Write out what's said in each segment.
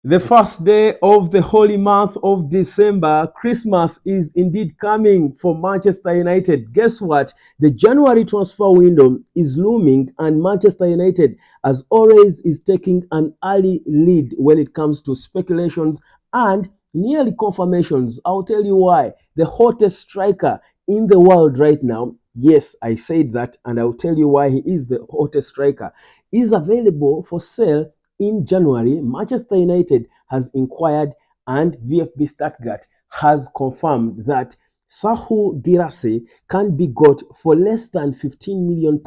The first day of the holy month of December, Christmas is indeed coming for Manchester United. Guess what? The January transfer window is looming, and Manchester United, as always, is taking an early lead when it comes to speculations and nearly confirmations. I'll tell you why. The hottest striker in the world right now, yes, I said that, and I'll tell you why he is the hottest striker, is available for sale in January. Manchester United has inquired and VfB Stuttgart has confirmed that SERHOU GUIRASSY can be got for less than £15 million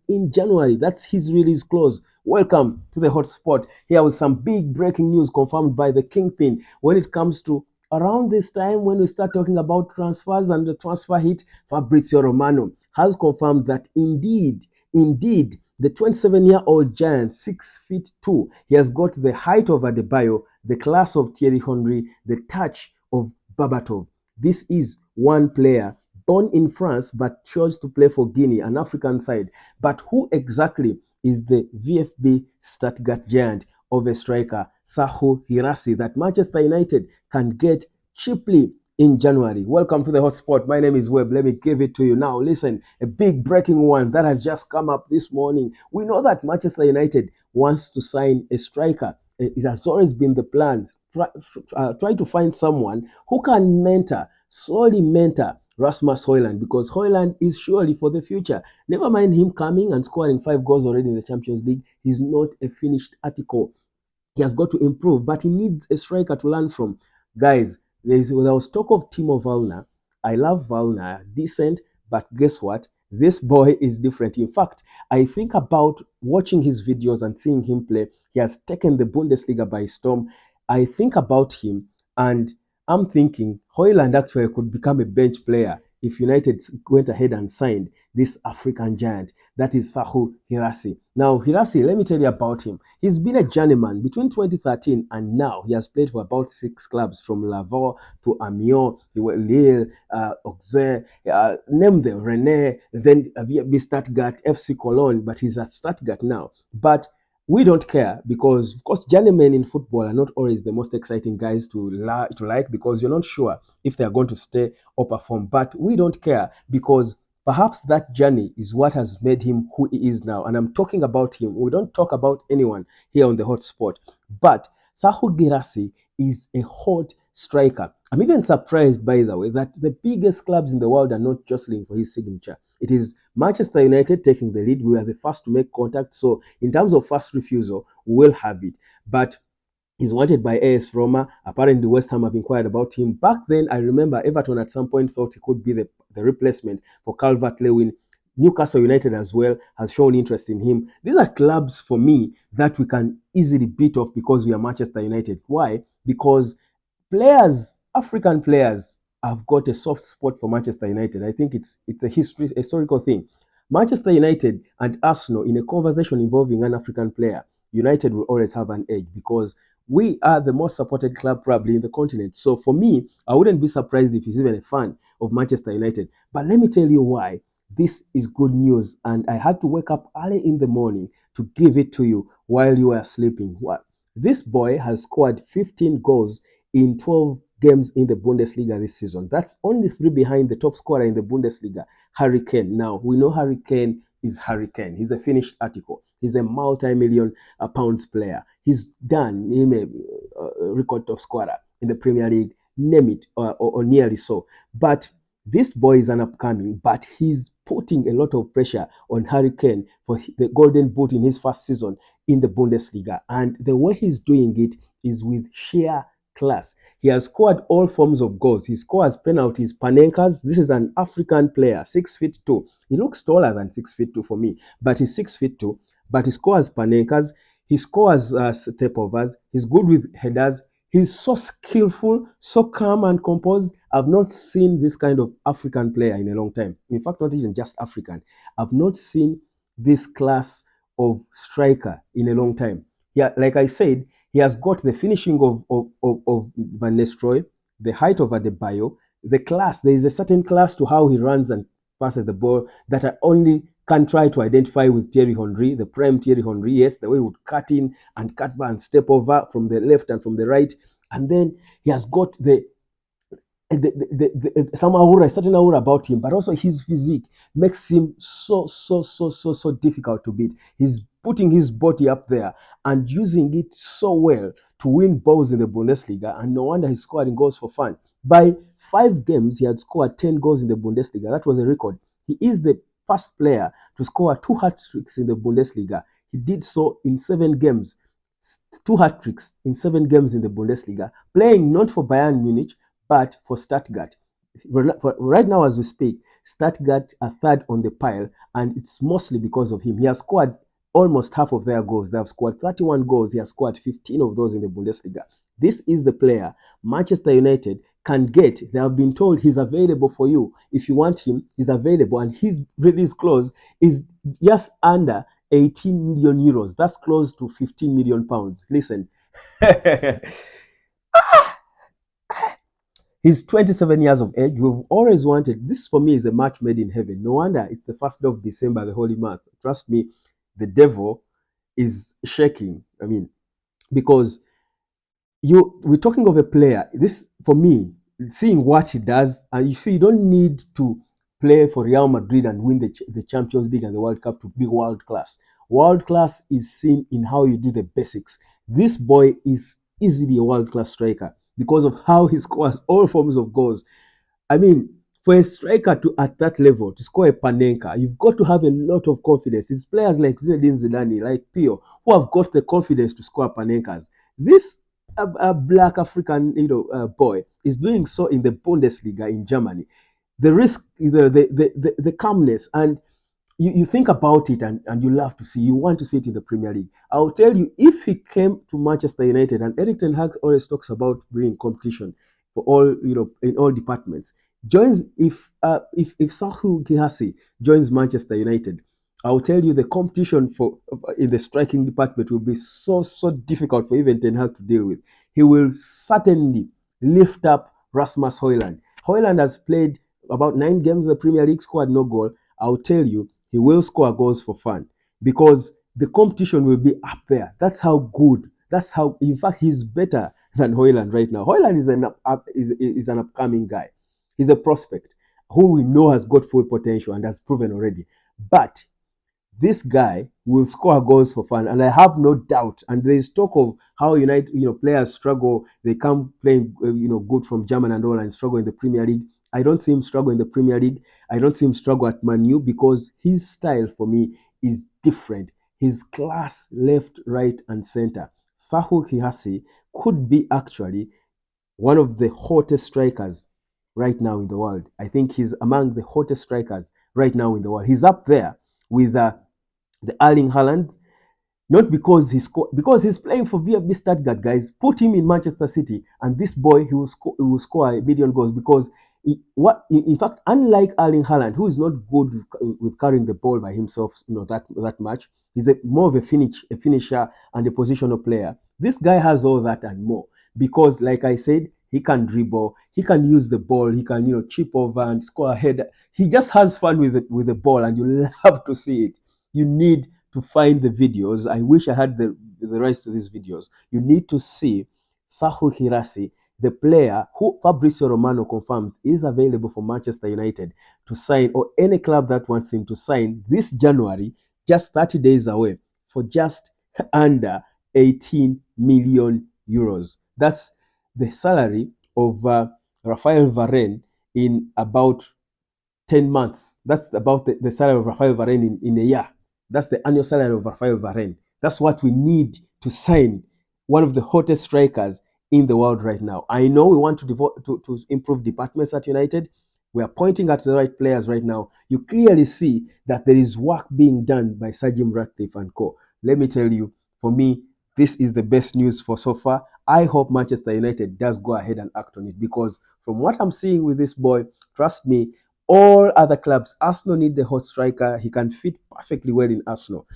in January. That's his release clause. Welcome to the hotspot. Here with some big breaking news confirmed by the Kingpin when it comes to around this time when we start talking about transfers and the transfer hit. Fabrizio Romano has confirmed that indeed, the 27-year-old giant, 6 feet 2, he has got the height of Adebayo, the class of Thierry Henry, the touch of Babatov. This is one player born in France but chose to play for Guinea, an African side. But who exactly is the VfB Stuttgart giant of a striker, SERHOU GUIRASSY, that Manchester United can get cheaply in January? Welcome to the hotspot. My name is Webb. Let me give it to you now. Listen, a big breaking one that has just come up this morning. We know that Manchester United wants to sign a striker. It has always been the plan. Try to find someone who can slowly mentor Rasmus HOJLUND, because HOJLUND is surely for the future. Never mind him coming and scoring 5 goals already in the Champions League. He's not a finished article. He has got to improve, but he needs a striker to learn from. Guys, there was talk of Timo Werner. I love Werner, decent, but guess what? This boy is different. In fact, I think about watching his videos and seeing him play. He has taken the Bundesliga by storm. I think about him and I'm thinking HOJLUND actually could become a bench player if United went ahead and signed this African giant. That is SERHOU GUIRASSY. Now, GUIRASSY, let me tell you about him. He's been a journeyman between 2013 and now. He has played for about 6 clubs, from Laval to Amiens, Lille, Auxerre, name them, Rennes, then VfB Stuttgart, FC Cologne, but he's at Stuttgart now. But we don't care because, of course, journeymen in football are not always the most exciting guys to like, because you're not sure if they're going to stay or perform. But we don't care because perhaps that journey is what has made him who he is now. And I'm talking about him. We don't talk about anyone here on the hotspot. But SERHOU GUIRASSY is a hot striker. I'm even surprised, by the way, that the biggest clubs in the world are not jostling for his signature. It is Manchester United taking the lead. We are the first to make contact. So in terms of first refusal, we'll have it. But he's wanted by AS Roma. Apparently, West Ham have inquired about him. Back then, I remember Everton at some point thought he could be the replacement for Calvert-Lewin. Newcastle United as well has shown interest in him. These are clubs for me that we can easily beat off because we are Manchester United. Why? Because African players have got a soft spot for Manchester United. I think it's a historical thing. Manchester United and Arsenal, in a conversation involving an African player, United will always have an edge because we are the most supported club probably in the continent. So for me, I wouldn't be surprised if he's even a fan of Manchester United. But let me tell you why this is good news. And I had to wake up early in the morning to give it to you while you were sleeping. What? This boy has scored 15 goals in 12 games in the Bundesliga this season. That's only 3 behind the top scorer in the Bundesliga, Harry Kane. Now, we know Harry Kane is Harry Kane. He's a finished article. He's a multi-million pounds player. He's done. He's a record top scorer in the Premier League, name it, or nearly so. But this boy is an upcoming, but he's putting a lot of pressure on Harry Kane for the golden boot in his first season in the Bundesliga. And the way he's doing it is with sheer class. He has scored all forms of goals. He scores penalties, panenkas. This is an African player, 6 feet 2. He looks taller than 6 feet 2 for me, but he's 6 feet 2. But he scores panenkas. He scores step overs. He's good with headers. He's so skillful, so calm and composed. I've not seen this kind of African player in a long time. In fact, not even just African. I've not seen this class of striker in a long time. Yeah, like I said, he has got the finishing of Van Nistelrooy, the height of Adebayo, the class. There is a certain class to how he runs and passes the ball that I only can try to identify with Thierry Henry, the prime Thierry Henry. Yes, the way he would cut in and cut back and step over from the left and from the right. And then he has got some aura, a certain aura about him, but also his physique makes him so difficult to beat. He's putting his body up there and using it so well to win balls in the Bundesliga, and no wonder he's scoring goals for fun. By 5 games, he had scored 10 goals in the Bundesliga. That was a record. He is the first player to score 2 hat-tricks in the Bundesliga. He did so in 7 games. 2 hat-tricks in 7 games in the Bundesliga, playing not for Bayern Munich, but for Stuttgart. Right now, as we speak, Stuttgart are third on the pile, and it's mostly because of him. He has scored almost half of their goals. They have scored 31 goals. He has scored 15 of those in the Bundesliga. This is the player Manchester United can get. They have been told he's available for you. If you want him, he's available, and his release clause is just under 18 million euros. That's close to 15 million pounds. Listen. He's 27 years of age. We've always wanted this. For me, is a match made in heaven. No wonder it's the first day of December, the holy month. Trust me, the devil is shaking. I mean, because we're talking of a player. This, for me, seeing what he does, and you see, you don't need to play for Real Madrid and win the Champions League and the World Cup to be world class. World class is seen in how you do the basics. This boy is easily a world class striker because of how he scores all forms of goals. I mean, for a striker to at that level to score a Panenka, you've got to have a lot of confidence. It's players like Zinedine Zidane, like Pio, who have got the confidence to score Panenkas. This a black African, boy is doing so in the Bundesliga in Germany. The risk, the calmness, and you think about it, and you love to see. You want to see it in the Premier League. I'll tell you, if he came to Manchester United, and Erik ten Hag always talks about bringing competition for all, in all departments. Joins if SERHOU GUIRASSY joins Manchester United, I'll tell you the competition for in the striking department will be so difficult for even Ten Hag to deal with. He will certainly lift up Rasmus Højlund. Højlund has played about 9 games in the Premier League, scored no goal. I'll tell you, he will score goals for fun because the competition will be up there. That's how good. That's how, in fact, he's better than Højlund right now. Højlund is an upcoming guy. He's a prospect who we know has got full potential and has proven already. But this guy will score goals for fun, and I have no doubt. And there is talk of how United, players struggle. They come playing, good from Germany and all, and struggle in the Premier League. I don't see him struggle in the Premier League. I don't see him struggle at Man U because his style for me is different. His class, left, right, and center. SERHOU GUIRASSY could be actually one of the hottest strikers right now in the world. I think he's among the hottest strikers right now in the world. He's up there with the Erling Haalands, not because because he's playing for VfB Stuttgart, guys. Put him in Manchester City, and this boy he will score a million goals because in fact, unlike Erling Haaland, who is not good with carrying the ball by himself, that much. He's more of a finisher and a positional player. This guy has all that and more because, like I said, he can dribble, he can use the ball, he can chip over and score a header. He just has fun with the ball, and you love to see it. You need to find the videos. I wish I had the rights to these videos. You need to see SERHOU GUIRASSY, the player who Fabrizio Romano confirms is available for Manchester United to sign, or any club that wants him to sign this January, just 30 days away, for just under 18 million euros. That's the salary of Raphael Varane in about 10 months. That's about the salary of Raphael Varane in a year. That's the annual salary of Raphael Varane. That's what we need to sign one of the hottest strikers in the world right now. I know we want to improve departments at United. We are pointing at the right players right now. You clearly see that there is work being done by Sir Jim Ratcliffe and co. Let me tell you, for me, this is the best news for so far. I hope Manchester United does go ahead and act on it because from what I'm seeing with this boy, trust me, all other clubs, Arsenal need the hot striker. He can fit perfectly well in Arsenal.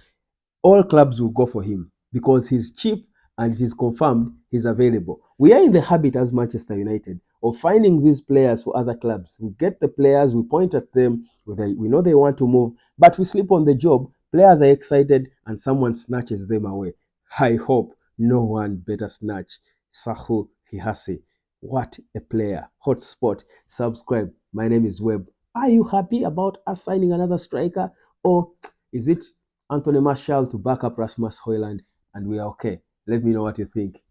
All clubs will go for him because he's cheap and it is confirmed he's available. We are in the habit as Manchester United of finding these players for other clubs. We get the players, we point at them, we know they want to move, but we sleep on the job. Players are excited and someone snatches them away. I hope no one better snatch SERHOU GUIRASSY. What a player. Hotspot. Subscribe. My name is Webb. Are you happy about us signing another striker? Or is it Anthony Martial to back up Rasmus HOJLUND and we are okay? Let me know what you think.